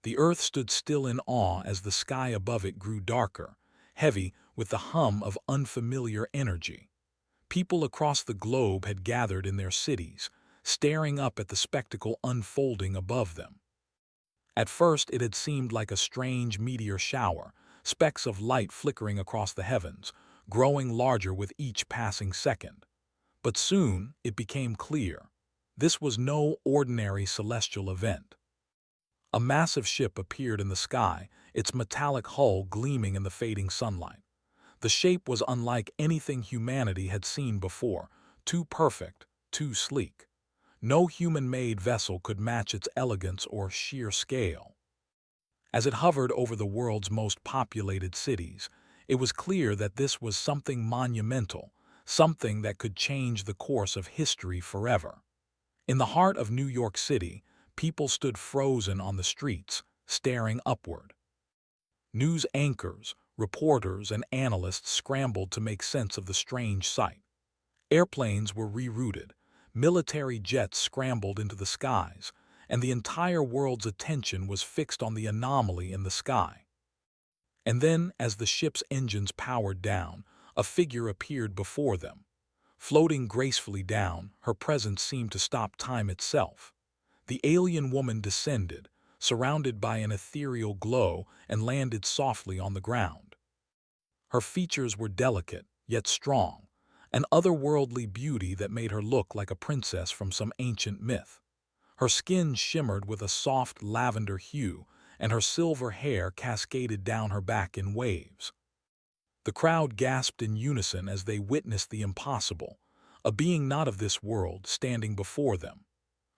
The earth stood still in awe as the sky above it grew darker, heavy with the hum of unfamiliar energy. People across the globe had gathered in their cities, staring up at the spectacle unfolding above them. At first it had seemed like a strange meteor shower, specks of light flickering across the heavens, growing larger with each passing second. But soon it became clear. This was no ordinary celestial event. A massive ship appeared in the sky, its metallic hull gleaming in the fading sunlight. The shape was unlike anything humanity had seen before, too perfect, too sleek. No human-made vessel could match its elegance or sheer scale. As it hovered over the world's most populated cities, it was clear that this was something monumental, something that could change the course of history forever. In the heart of New York City, people stood frozen on the streets, staring upward. News anchors, reporters, and analysts scrambled to make sense of the strange sight. Airplanes were rerouted, military jets scrambled into the skies, and the entire world's attention was fixed on the anomaly in the sky. And then, as the ship's engines powered down, a figure appeared before them. Floating gracefully down, her presence seemed to stop time itself. The alien woman descended, surrounded by an ethereal glow, and landed softly on the ground. Her features were delicate, yet strong, an otherworldly beauty that made her look like a princess from some ancient myth. Her skin shimmered with a soft lavender hue, and her silver hair cascaded down her back in waves. The crowd gasped in unison as they witnessed the impossible, a being not of this world standing before them.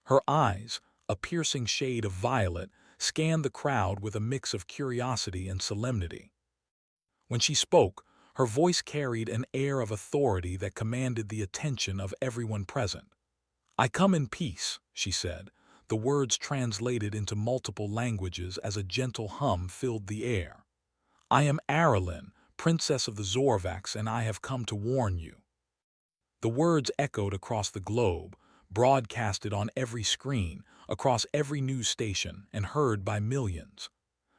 Her eyes, a piercing shade of violet, scanned the crowd with a mix of curiosity and solemnity. When she spoke, her voice carried an air of authority that commanded the attention of everyone present. "I come in peace," she said, the words translated into multiple languages as a gentle hum filled the air. "I am Arilyn, Princess of the Zorvax, and I have come to warn you." The words echoed across the globe, broadcasted on every screen, across every news station, and heard by millions.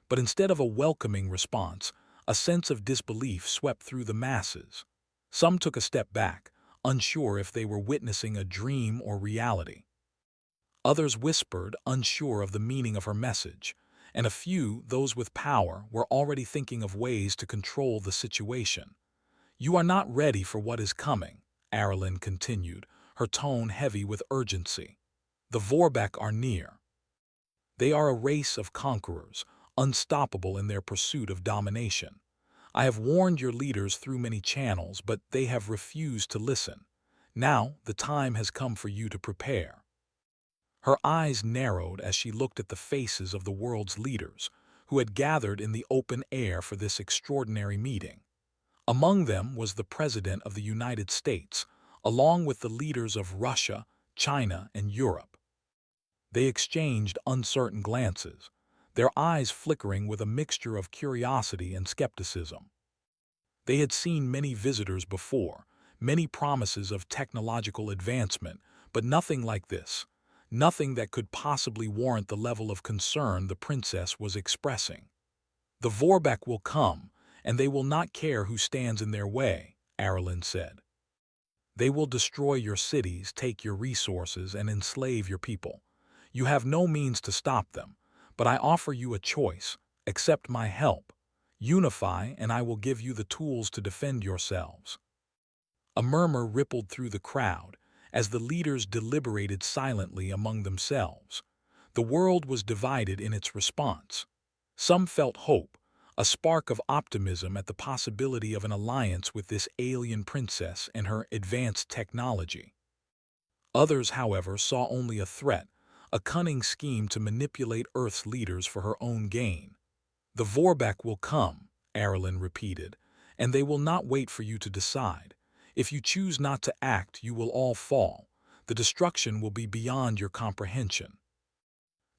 But instead of a welcoming response, a sense of disbelief swept through the masses. Some took a step back, unsure if they were witnessing a dream or reality. Others whispered, unsure of the meaning of her message, and a few, those with power, were already thinking of ways to control the situation. "You are not ready for what is coming," Arilyn continued, her tone heavy with urgency. "The Vorbeck are near. They are a race of conquerors, unstoppable in their pursuit of domination. I have warned your leaders through many channels, but they have refused to listen. Now the time has come for you to prepare." Her eyes narrowed as she looked at the faces of the world's leaders, who had gathered in the open air for this extraordinary meeting. Among them was the President of the United States, along with the leaders of Russia, China, and Europe. They exchanged uncertain glances, their eyes flickering with a mixture of curiosity and skepticism. They had seen many visitors before, many promises of technological advancement, but nothing like this, nothing that could possibly warrant the level of concern the princess was expressing. "The Vorbeck will come, and they will not care who stands in their way," Arilyn said. "They will destroy your cities, take your resources, and enslave your people. You have no means to stop them, but I offer you a choice. Accept my help. Unify, and I will give you the tools to defend yourselves." A murmur rippled through the crowd as the leaders deliberated silently among themselves. The world was divided in its response. Some felt hope, a spark of optimism at the possibility of an alliance with this alien princess and her advanced technology. Others, however, saw only a threat, a cunning scheme to manipulate Earth's leaders for her own gain. "The Vorbeck will come," Arilyn repeated, "and they will not wait for you to decide. If you choose not to act, you will all fall. The destruction will be beyond your comprehension."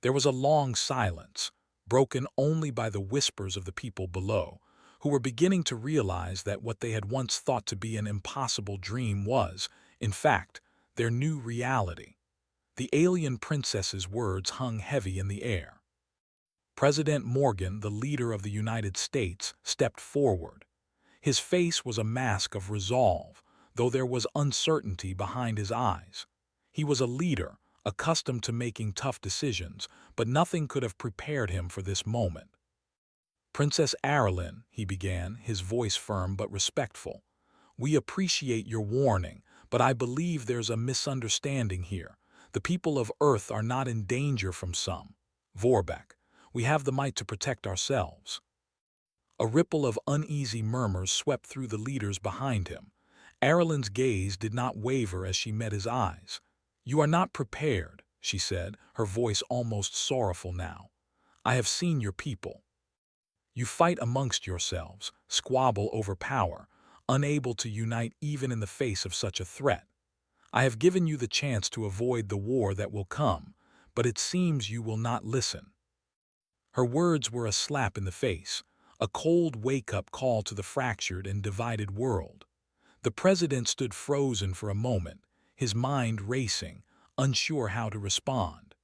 There was a long silence, broken only by the whispers of the people below, who were beginning to realize that what they had once thought to be an impossible dream was, in fact, their new reality. The alien princess's words hung heavy in the air. President Morgan, the leader of the United States, stepped forward. His face was a mask of resolve, though there was uncertainty behind his eyes. He was a leader, accustomed to making tough decisions, but nothing could have prepared him for this moment. "Princess Aralyn," he began, his voice firm but respectful, "we appreciate your warning, but I believe there's a misunderstanding here. The people of Earth are not in danger from some Vorbeck. We have the might to protect ourselves." A ripple of uneasy murmurs swept through the leaders behind him. Aralyn's gaze did not waver as she met his eyes. "You are not prepared," she said, her voice almost sorrowful now. "I have seen your people. You fight amongst yourselves, squabble over power, unable to unite even in the face of such a threat. I have given you the chance to avoid the war that will come, but it seems you will not listen." Her words were a slap in the face, a cold wake-up call to the fractured and divided world. The president stood frozen for a moment, his mind racing, unsure how to respond.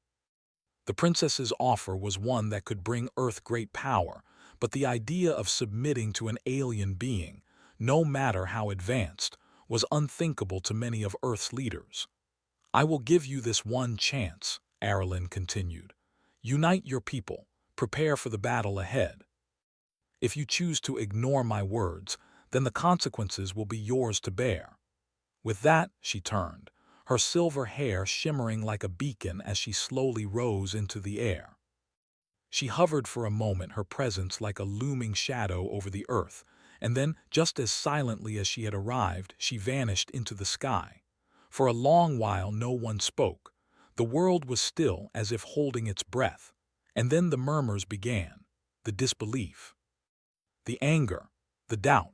The princess's offer was one that could bring Earth great power, but the idea of submitting to an alien being, no matter how advanced, was unthinkable to many of Earth's leaders. "I will give you this one chance," Aralyn continued. "Unite your people, prepare for the battle ahead. If you choose to ignore my words, then the consequences will be yours to bear." With that, she turned, her silver hair shimmering like a beacon as she slowly rose into the air. She hovered for a moment, her presence like a looming shadow over the earth, and then, just as silently as she had arrived, she vanished into the sky. For a long while no one spoke. The world was still, as if holding its breath. And then the murmurs began, the disbelief, the anger, the doubt.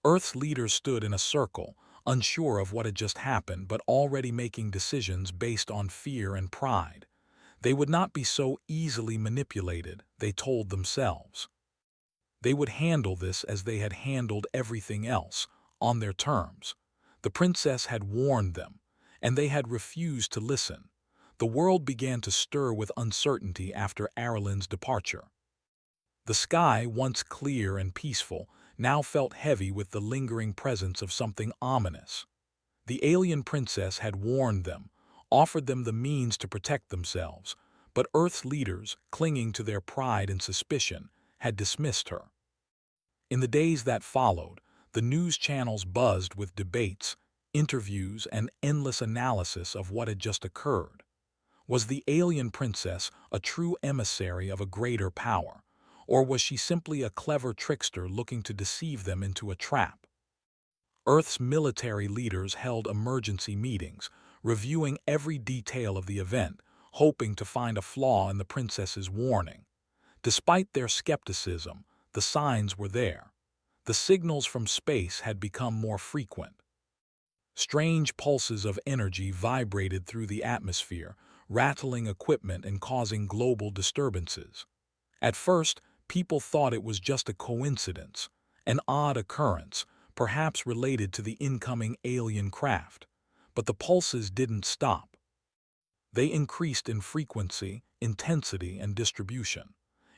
Earth's leaders stood in a circle, unsure of what had just happened, but already making decisions based on fear and pride. They would not be so easily manipulated, they told themselves. They would handle this as they had handled everything else, on their terms. The princess had warned them, and they had refused to listen. The world began to stir with uncertainty after Aralyn's departure. The sky, once clear and peaceful, now felt heavy with the lingering presence of something ominous. The alien princess had warned them, offered them the means to protect themselves, but Earth's leaders, clinging to their pride and suspicion, had dismissed her. In the days that followed, the news channels buzzed with debates, interviews, and endless analysis of what had just occurred. Was the alien princess a true emissary of a greater power, or was she simply a clever trickster looking to deceive them into a trap? Earth's military leaders held emergency meetings, reviewing every detail of the event, hoping to find a flaw in the princess's warning. Despite their skepticism, the signs were there. The signals from space had become more frequent. Strange pulses of energy vibrated through the atmosphere, rattling equipment and causing global disturbances. At first, people thought it was just a coincidence, an odd occurrence, perhaps related to the incoming alien craft. But the pulses didn't stop. They increased in frequency, intensity, and distribution.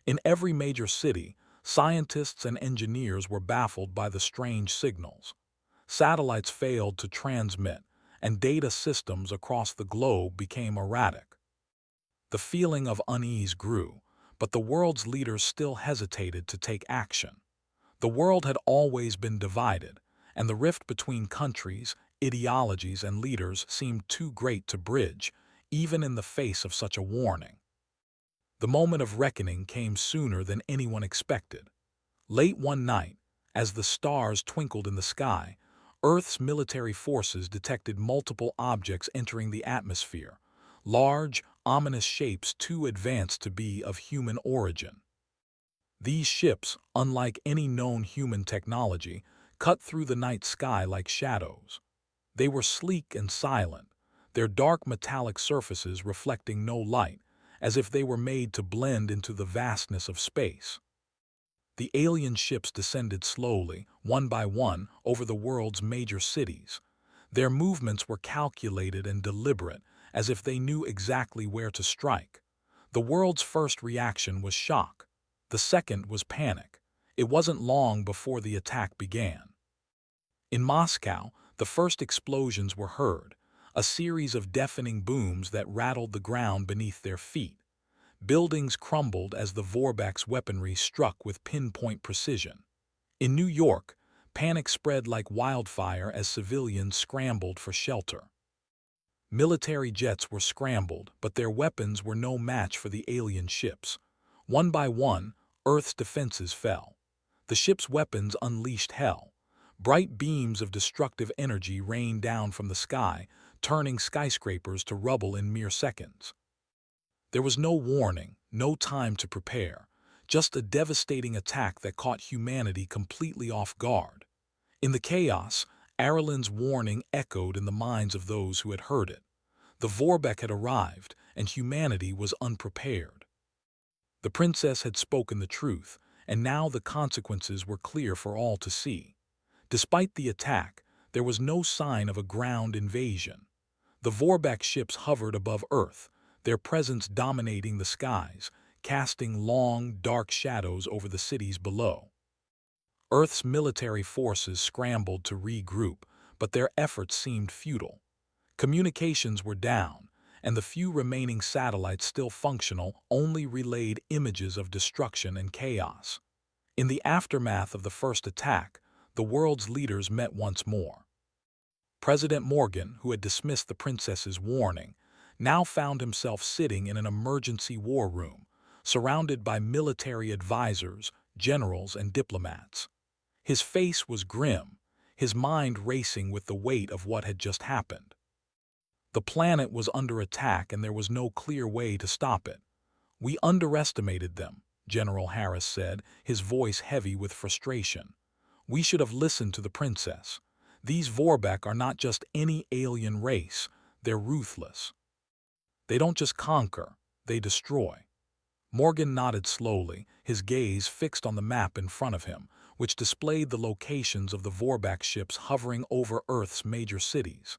In every major city, scientists and engineers were baffled by the strange signals. Satellites failed to transmit, and data systems across the globe became erratic. The feeling of unease grew, but the world's leaders still hesitated to take action. The world had always been divided, and the rift between countries, ideologies, and leaders seemed too great to bridge, even in the face of such a warning. The moment of reckoning came sooner than anyone expected. Late one night, as the stars twinkled in the sky, Earth's military forces detected multiple objects entering the atmosphere, large, ominous shapes too advanced to be of human origin. These ships, unlike any known human technology, cut through the night sky like shadows. They were sleek and silent, their dark metallic surfaces reflecting no light, as if they were made to blend into the vastness of space. The alien ships descended slowly, one by one, over the world's major cities. Their movements were calculated and deliberate, as if they knew exactly where to strike. The world's first reaction was shock. The second was panic. It wasn't long before the attack began. In Moscow, the first explosions were heard, a series of deafening booms that rattled the ground beneath their feet. Buildings crumbled as the Vorbak's weaponry struck with pinpoint precision. In New York, panic spread like wildfire as civilians scrambled for shelter. Military jets were scrambled, but their weapons were no match for the alien ships. One by one, Earth's defenses fell. The ship's weapons unleashed hell. Bright beams of destructive energy rained down from the sky, turning skyscrapers to rubble in mere seconds. There was no warning, no time to prepare, just a devastating attack that caught humanity completely off guard. In the chaos, Arulin's warning echoed in the minds of those who had heard it. The Vorbak had arrived, and humanity was unprepared. The princess had spoken the truth, and now the consequences were clear for all to see. Despite the attack, there was no sign of a ground invasion. The Vorbak ships hovered above Earth, their presence dominating the skies, casting long, dark shadows over the cities below. Earth's military forces scrambled to regroup, but their efforts seemed futile. Communications were down, and the few remaining satellites still functional only relayed images of destruction and chaos. In the aftermath of the first attack, the world's leaders met once more. President Morgan, who had dismissed the princess's warning, now found himself sitting in an emergency war room, surrounded by military advisors, generals, and diplomats. His face was grim, his mind racing with the weight of what had just happened. The planet was under attack and there was no clear way to stop it. "We underestimated them," General Harris said, his voice heavy with frustration. "We should have listened to the princess. These Vorbak are not just any alien race, they're ruthless. They don't just conquer, they destroy." Morgan nodded slowly, his gaze fixed on the map in front of him, which displayed the locations of the Vorbak ships hovering over Earth's major cities.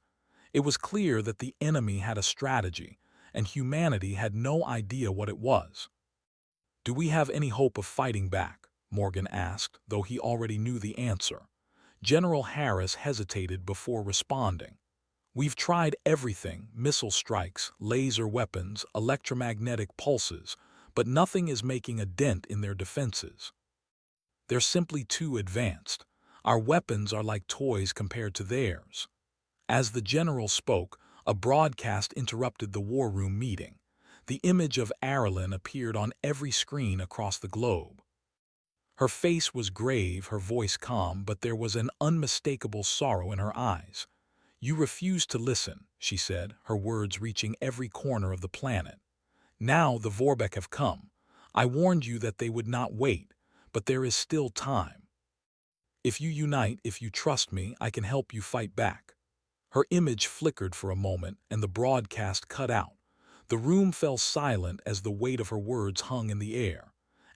It was clear that the enemy had a strategy, and humanity had no idea what it was. "Do we have any hope of fighting back?" Morgan asked, though he already knew the answer. General Harris hesitated before responding. "We've tried everything: missile strikes, laser weapons, electromagnetic pulses, but nothing is making a dent in their defenses. They're simply too advanced. Our weapons are like toys compared to theirs." As the general spoke, a broadcast interrupted the war room meeting. The image of Arulin appeared on every screen across the globe. Her face was grave, her voice calm, but there was an unmistakable sorrow in her eyes. "You refused to listen," she said, her words reaching every corner of the planet. "Now the Vorbak have come. I warned you that they would not wait, but there is still time. If you unite, if you trust me, I can help you fight back." Her image flickered for a moment, and the broadcast cut out. The room fell silent as the weight of her words hung in the air.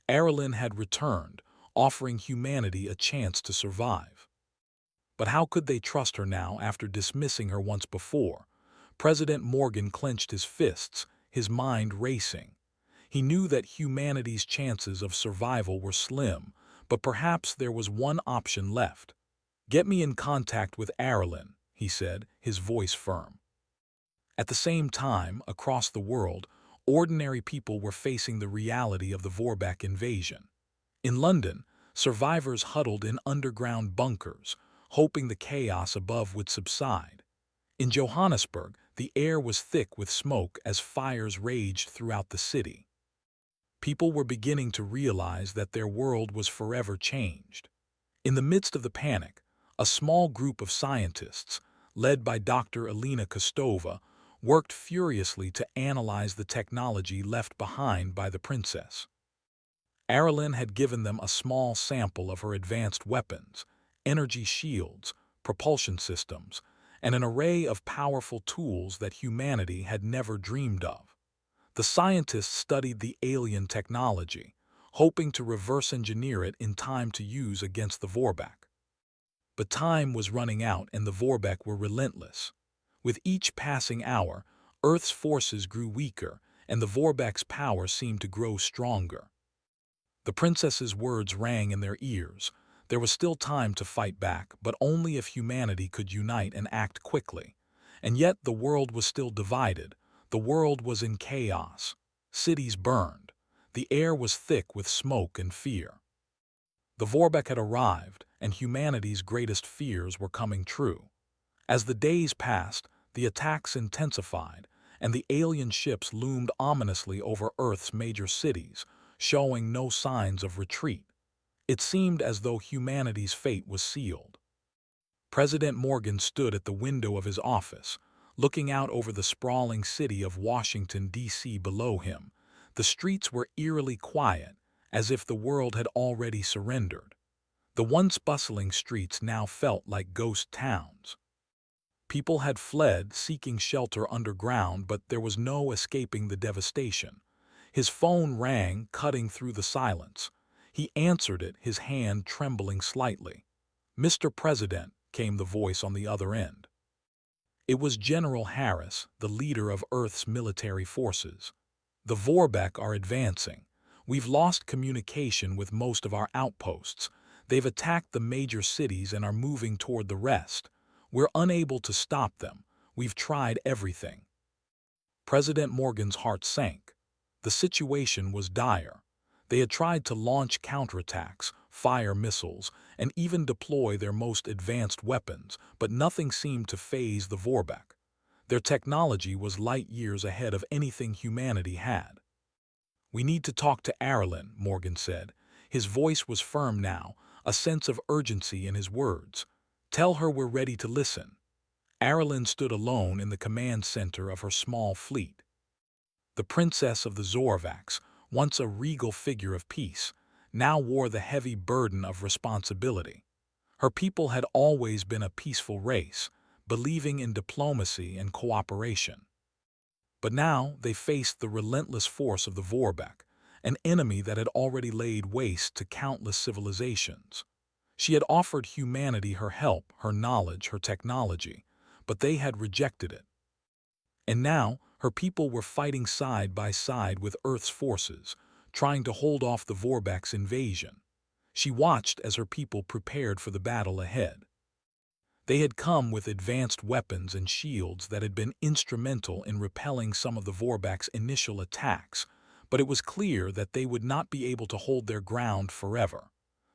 Arulin had returned, offering humanity a chance to survive. But how could they trust her now after dismissing her once before? President Morgan clenched his fists, his mind racing. He knew that humanity's chances of survival were slim, but perhaps there was one option left. "Get me in contact with Arulin," he said, his voice firm. At the same time, across the world, ordinary people were facing the reality of the Vorbak invasion. In London, survivors huddled in underground bunkers, hoping the chaos above would subside. In Johannesburg, the air was thick with smoke as fires raged throughout the city. People were beginning to realize that their world was forever changed. In the midst of the panic, a small group of scientists, led by Dr. Alina Kostova, worked furiously to analyze the technology left behind by the princess. Arulin had given them a small sample of her advanced weapons, energy shields, propulsion systems, and an array of powerful tools that humanity had never dreamed of. The scientists studied the alien technology, hoping to reverse engineer it in time to use against the Vorbak. But time was running out and the Vorbak were relentless. With each passing hour, Earth's forces grew weaker and the Vorbak's power seemed to grow stronger. The princess's words rang in their ears. There was still time to fight back, but only if humanity could unite and act quickly. And yet the world was still divided. The world was in chaos. Cities burned. The air was thick with smoke and fear. The Vorbeck had arrived, and humanity's greatest fears were coming true. As the days passed, the attacks intensified, and the alien ships loomed ominously over Earth's major cities, showing no signs of retreat. It seemed as though humanity's fate was sealed. President Morgan stood at the window of his office, looking out over the sprawling city of Washington, D.C. below him. The streets were eerily quiet, as if the world had already surrendered. The once bustling streets now felt like ghost towns. People had fled, seeking shelter underground, but there was no escaping the devastation. His phone rang, cutting through the silence. He answered it, his hand trembling slightly. "Mr. President," came the voice on the other end. It was General Harris, the leader of Earth's military forces. "The Vorbeck are advancing. We've lost communication with most of our outposts. They've attacked the major cities and are moving toward the rest. We're unable to stop them. We've tried everything." President Morgan's heart sank. The situation was dire. They had tried to launch counterattacks, fire missiles, and even deploy their most advanced weapons, but nothing seemed to faze the Vorbeck. Their technology was light years ahead of anything humanity had. "We need to talk to Arlen," Morgan said. His voice was firm now, a sense of urgency in his words. "Tell her we're ready to listen." Arlen stood alone in the command center of her small fleet. The princess of the Zorvax, once a regal figure of peace, now wore the heavy burden of responsibility. Her people had always been a peaceful race, believing in diplomacy and cooperation. But now they faced the relentless force of the Vorbeck, an enemy that had already laid waste to countless civilizations. She had offered humanity her help, her knowledge, her technology, but they had rejected it. And now her people were fighting side by side with Earth's forces, trying to hold off the Vorbeck's invasion. She watched as her people prepared for the battle ahead. They had come with advanced weapons and shields that had been instrumental in repelling some of the Vorbeck's initial attacks, but it was clear that they would not be able to hold their ground forever.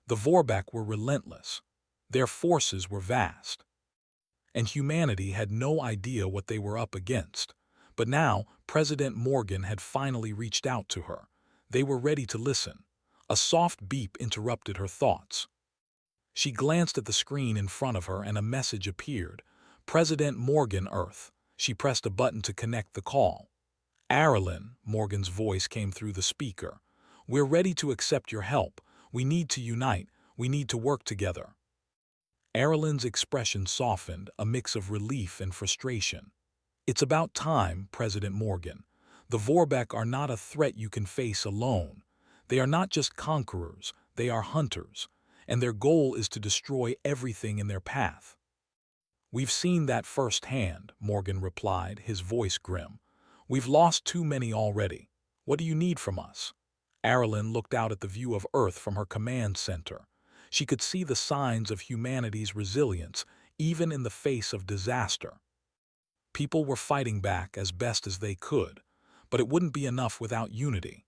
The Vorbeck were relentless. Their forces were vast. And humanity had no idea what they were up against. But now, President Morgan had finally reached out to her. They were ready to listen. A soft beep interrupted her thoughts. She glanced at the screen in front of her and a message appeared. "President Morgan, Earth." She pressed a button to connect the call. "Arlen," Morgan's voice came through the speaker. "We're ready to accept your help. We need to unite. We need to work together." Arlen's expression softened, a mix of relief and frustration. "It's about time, President Morgan. The Vorbeck are not a threat you can face alone. They are not just conquerors, they are hunters, and their goal is to destroy everything in their path." "We've seen that firsthand," Morgan replied, his voice grim. "We've lost too many already. What do you need from us?" Arlen looked out at the view of Earth from her command center. She could see the signs of humanity's resilience, even in the face of disaster. People were fighting back as best as they could, but it wouldn't be enough without unity.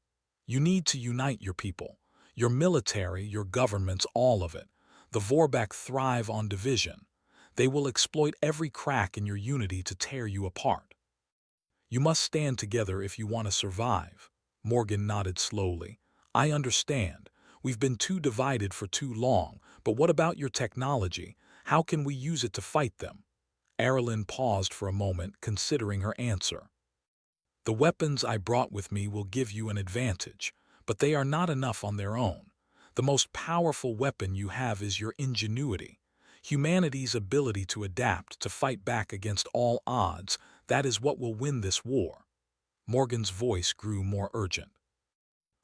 You need to unite your people, your military, your governments, all of it. The Vorbeck thrive on division. They will exploit every crack in your unity to tear you apart. You must stand together if you want to survive. Morgan nodded slowly. "I understand. We've been too divided for too long, but what about your technology? How can we use it to fight them?" Arlen paused for a moment, considering her answer. "The weapons I brought with me will give you an advantage, but they are not enough on their own. The most powerful weapon you have is your ingenuity. Humanity's ability to adapt, to fight back against all odds, that is what will win this war." Morgan's voice grew more urgent.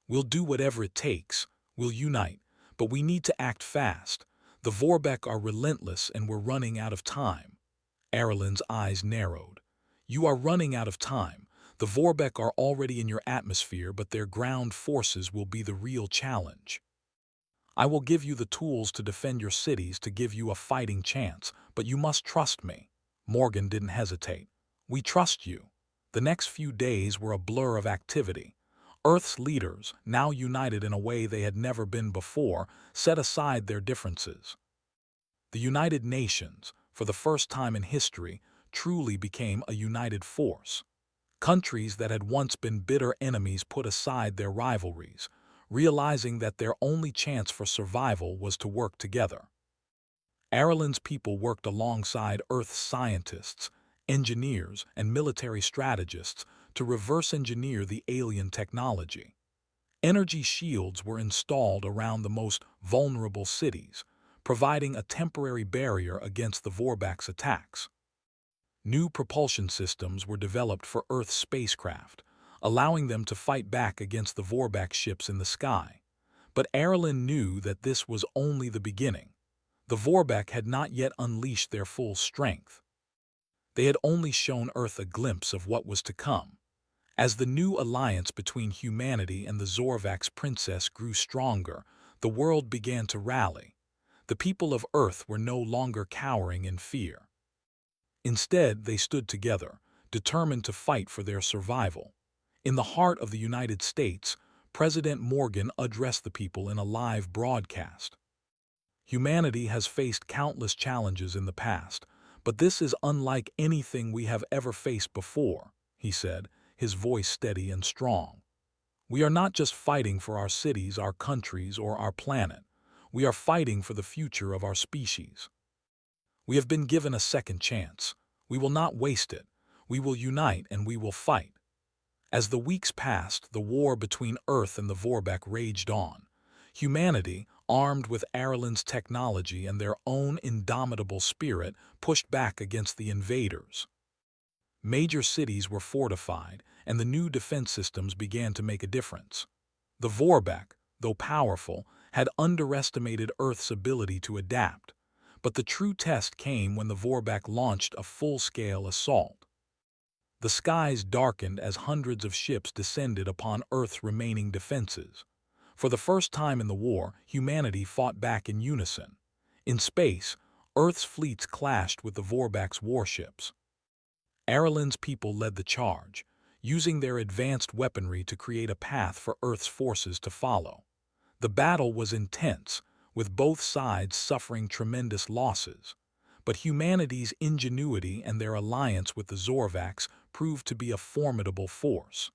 "We'll do whatever it takes. We'll unite, but we need to act fast. The Vorbeck are relentless and we're running out of time." Arlen's eyes narrowed. "You are running out of time. The Vorbeck are already in your atmosphere, but their ground forces will be the real challenge. I will give you the tools to defend your cities to give you a fighting chance, but you must trust me." Morgan didn't hesitate. "We trust you." The next few days were a blur of activity. Earth's leaders, now united in a way they had never been before, set aside their differences. The United Nations, for the first time in history, truly became a united force. Countries that had once been bitter enemies put aside their rivalries, realizing that their only chance for survival was to work together. Ireland's people worked alongside Earth's scientists, engineers, and military strategists to reverse engineer the alien technology. Energy shields were installed around the most vulnerable cities, providing a temporary barrier against the Vorback's attacks. New propulsion systems were developed for Earth's spacecraft, allowing them to fight back against the Vorback ships in the sky. But Ireland knew that this was only the beginning. The Vorbeck had not yet unleashed their full strength. They had only shown Earth a glimpse of what was to come. As the new alliance between humanity and the Zorvax princess grew stronger, the world began to rally. The people of Earth were no longer cowering in fear. Instead, they stood together, determined to fight for their survival. In the heart of the United States, President Morgan addressed the people in a live broadcast. "Humanity has faced countless challenges in the past, but this is unlike anything we have ever faced before," he said, his voice steady and strong. "We are not just fighting for our cities, our countries, or our planet. We are fighting for the future of our species. We have been given a second chance. We will not waste it. We will unite and we will fight." As the weeks passed, the war between Earth and the Vorbeck raged on. Humanity, armed with Ireland's technology and their own indomitable spirit, pushed back against the invaders. Major cities were fortified, and the new defense systems began to make a difference. The Vorbeck, though powerful, had underestimated Earth's ability to adapt. But the true test came when the Vorbeck launched a full-scale assault. The skies darkened as hundreds of ships descended upon Earth's remaining defenses. For the first time in the war, humanity fought back in unison. In space, Earth's fleets clashed with the Vorbeck's warships. Ireland's people led the charge, using their advanced weaponry to create a path for Earth's forces to follow. The battle was intense, with both sides suffering tremendous losses. But humanity's ingenuity and their alliance with the Zorvax proved to be a formidable force.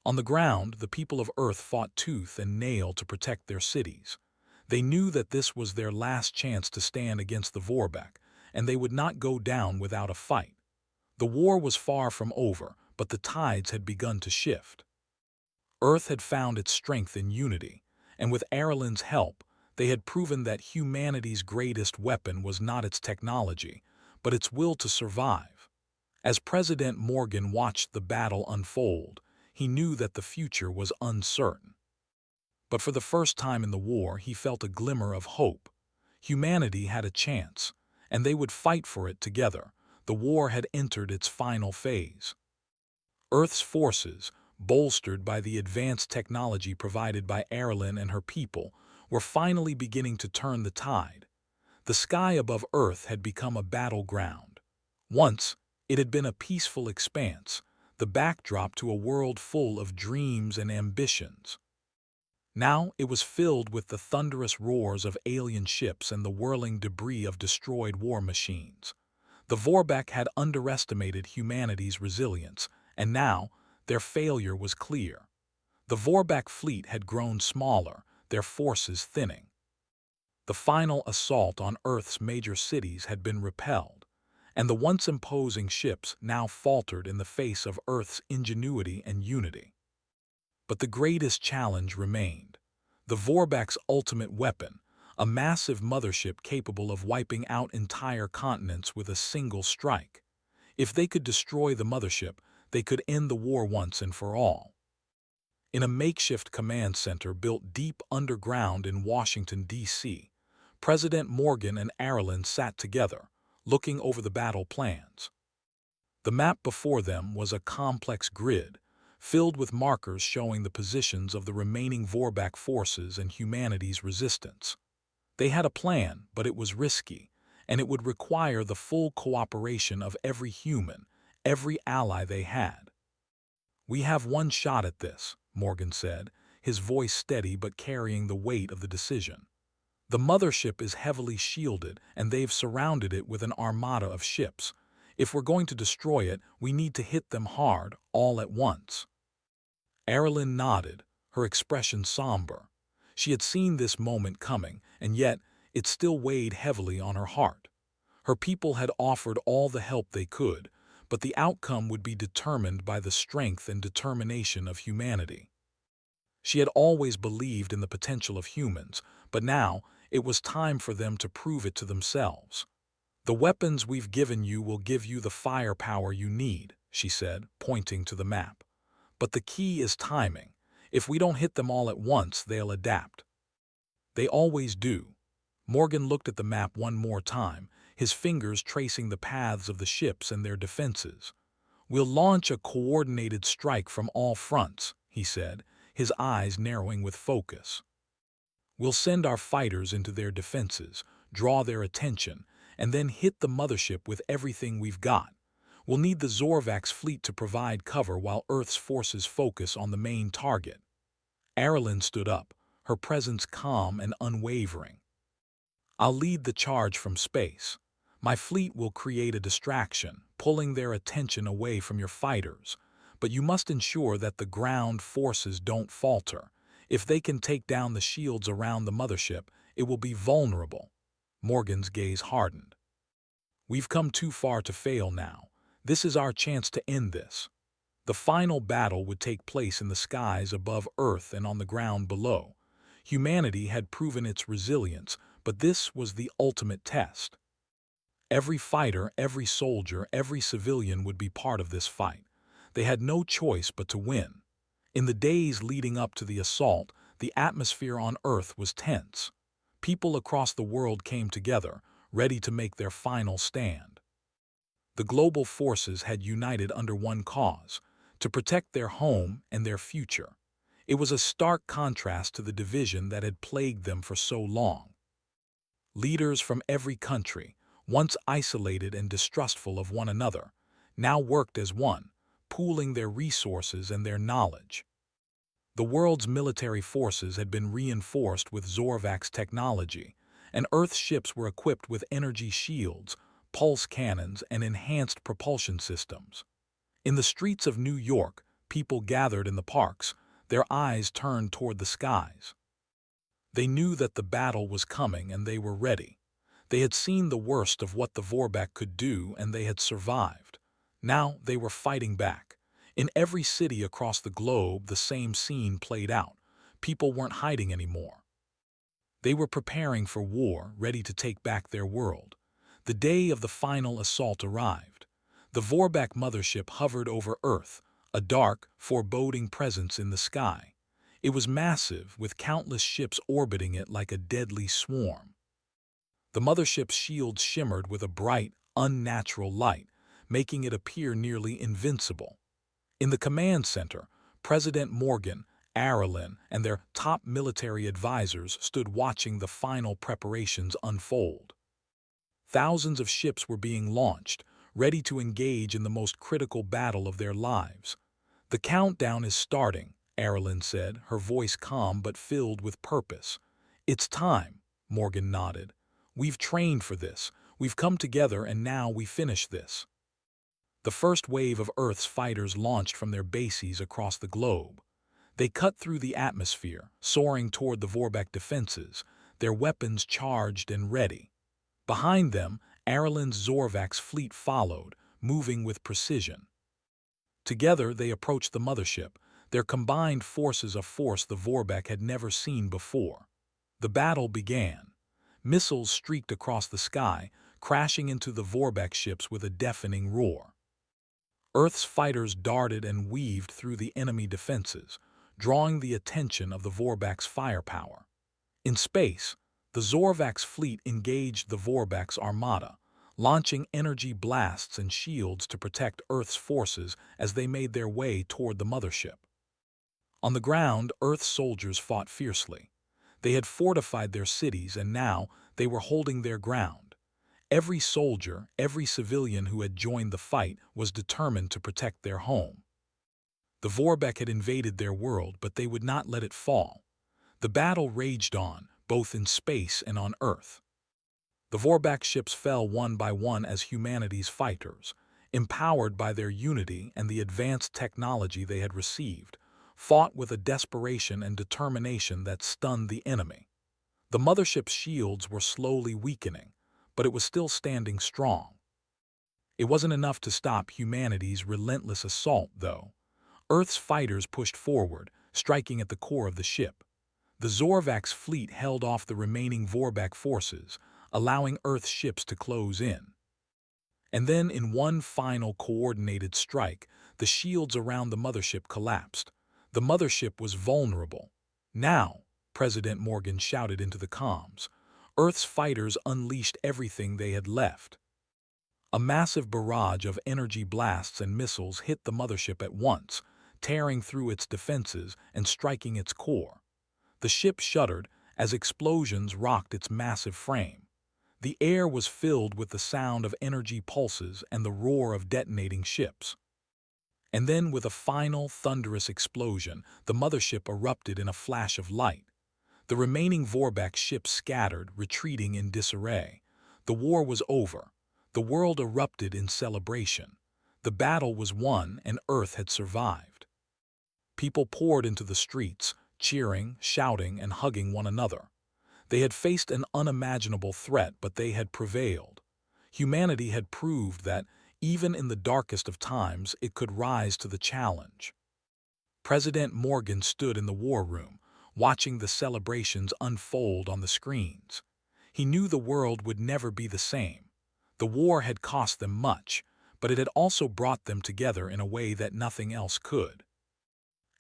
On the ground, the people of Earth fought tooth and nail to protect their cities. They knew that this was their last chance to stand against the Vorbeck, and they would not go down without a fight. The war was far from over, but the tides had begun to shift. Earth had found its strength in unity, and with Ireland's help, they had proven that humanity's greatest weapon was not its technology, but its will to survive. As President Morgan watched the battle unfold, he knew that the future was uncertain. But for the first time in the war, he felt a glimmer of hope. Humanity had a chance, and they would fight for it together. The war had entered its final phase. Earth's forces, bolstered by the advanced technology provided by Ireland and her people, were finally beginning to turn the tide. The sky above Earth had become a battleground. Once, it had been a peaceful expanse, the backdrop to a world full of dreams and ambitions. Now it was filled with the thunderous roars of alien ships and the whirling debris of destroyed war machines. The Vorbeck had underestimated humanity's resilience, and now their failure was clear. The Vorbeck fleet had grown smaller, their forces thinning. The final assault on Earth's major cities had been repelled, and the once imposing ships now faltered in the face of Earth's ingenuity and unity. But the greatest challenge remained. The Vorbeck's ultimate weapon, a massive mothership capable of wiping out entire continents with a single strike. If they could destroy the mothership, they could end the war once and for all. In a makeshift command center built deep underground in Washington, D.C., President Morgan and Ireland sat together, looking over the battle plans. The map before them was a complex grid, filled with markers showing the positions of the remaining Vorback forces and humanity's resistance. They had a plan, but it was risky, and it would require the full cooperation of every human, every ally they had. "We have one shot at this," Morgan said, his voice steady but carrying the weight of the decision. "The mothership is heavily shielded, and they've surrounded it with an armada of ships. If we're going to destroy it, we need to hit them hard, all at once." Erilyn nodded, her expression somber. She had seen this moment coming, and yet it still weighed heavily on her heart. Her people had offered all the help they could, but the outcome would be determined by the strength and determination of humanity. She had always believed in the potential of humans, but now it was time for them to prove it to themselves. "The weapons we've given you will give you the firepower you need," she said, pointing to the map. "But the key is timing. If we don't hit them all at once, they'll adapt." "They always do." Morgan looked at the map one more time, his fingers tracing the paths of the ships and their defenses. "We'll launch a coordinated strike from all fronts," he said, his eyes narrowing with focus. "We'll send our fighters into their defenses, draw their attention, and then hit the mothership with everything we've got. We'll need the Zorvax fleet to provide cover while Earth's forces focus on the main target." Erilyn stood up, her presence calm and unwavering. "I'll lead the charge from space. My fleet will create a distraction, pulling their attention away from your fighters. But you must ensure that the ground forces don't falter. If they can take down the shields around the mothership, it will be vulnerable." Morgan's gaze hardened. "We've come too far to fail now. This is our chance to end this." The final battle would take place in the skies above Earth and on the ground below. Humanity had proven its resilience, but this was the ultimate test. Every fighter, every soldier, every civilian would be part of this fight. They had no choice but to win. In the days leading up to the assault, the atmosphere on Earth was tense. People across the world came together, ready to make their final stand. The global forces had united under one cause: to protect their home and their future. It was a stark contrast to the division that had plagued them for so long. Leaders from every country, once isolated and distrustful of one another, now worked as one, pooling their resources and their knowledge. The world's military forces had been reinforced with Zorvax technology, and Earth's ships were equipped with energy shields, pulse cannons, and enhanced propulsion systems. In the streets of New York, people gathered in the parks, their eyes turned toward the skies. They knew that the battle was coming and they were ready. They had seen the worst of what the Vorback could do and they had survived. Now they were fighting back. In every city across the globe, the same scene played out. People weren't hiding anymore. They were preparing for war, ready to take back their world. The day of the final assault arrived. The Vorback mothership hovered over Earth, a dark, foreboding presence in the sky. It was massive, with countless ships orbiting it like a deadly swarm. The mothership's shields shimmered with a bright, unnatural light, making it appear nearly invincible. In the command center, President Morgan, Erilyn, and their top military advisors stood watching the final preparations unfold. Thousands of ships were being launched, ready to engage in the most critical battle of their lives. "The countdown is starting," Erilyn said, her voice calm but filled with purpose. "It's time," Morgan nodded. "We've trained for this. We've come together and now we finish this." The first wave of Earth's fighters launched from their bases across the globe. They cut through the atmosphere, soaring toward the Vorback defenses, their weapons charged and ready. Behind them, Erilyn's Zorvax fleet followed, moving with precision. Together they approached the mothership, their combined forces a force the Vorback had never seen before. The battle began. Missiles streaked across the sky, crashing into the Vorback ships with a deafening roar. Earth's fighters darted and weaved through the enemy defenses, drawing the attention of the Vorback's firepower. In space, the Zorvax fleet engaged the Vorback's armada, launching energy blasts and shields to protect Earth's forces as they made their way toward the mothership. On the ground, Earth's soldiers fought fiercely. They had fortified their cities and now they were holding their ground. Every soldier, every civilian who had joined the fight was determined to protect their home. The Vorbeck had invaded their world, but they would not let it fall. The battle raged on, both in space and on Earth. The Vorbeck ships fell one by one as humanity's fighters, empowered by their unity and the advanced technology they had received, fought with a desperation and determination that stunned the enemy. The mothership's shields were slowly weakening, but it was still standing strong. It wasn't enough to stop humanity's relentless assault, though. Earth's fighters pushed forward, striking at the core of the ship. The Zorvak's fleet held off the remaining Vorbeck forces, allowing Earth's ships to close in. And then, in one final coordinated strike, the shields around the mothership collapsed. The mothership was vulnerable. Now, President Morgan shouted into the comms, Earth's fighters unleashed everything they had left. A massive barrage of energy blasts and missiles hit the mothership at once, tearing through its defenses and striking its core. The ship shuddered as explosions rocked its massive frame. The air was filled with the sound of energy pulses and the roar of detonating ships. And then, with a final, thunderous explosion, the mothership erupted in a flash of light. The remaining Vorbeck ships scattered, retreating in disarray. The war was over. The world erupted in celebration. The battle was won, and Earth had survived. People poured into the streets, cheering, shouting, and hugging one another. They had faced an unimaginable threat, but they had prevailed. Humanity had proved that, even in the darkest of times, it could rise to the challenge. President Morgan stood in the war room, watching the celebrations unfold on the screens. He knew the world would never be the same. The war had cost them much, but it had also brought them together in a way that nothing else could.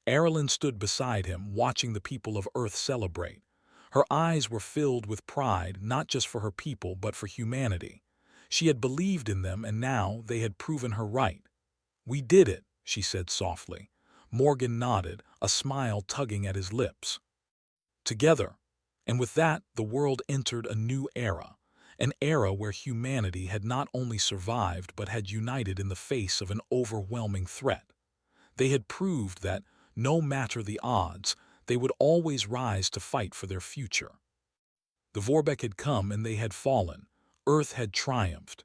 Erilyn stood beside him, watching the people of Earth celebrate. Her eyes were filled with pride, not just for her people, but for humanity. She had believed in them, and now they had proven her right. "We did it," she said softly. Morgan nodded, a smile tugging at his lips. Together. And with that, the world entered a new era. An era where humanity had not only survived, but had united in the face of an overwhelming threat. They had proved that, no matter the odds, they would always rise to fight for their future. The Vorbeck had come and they had fallen. Earth had triumphed.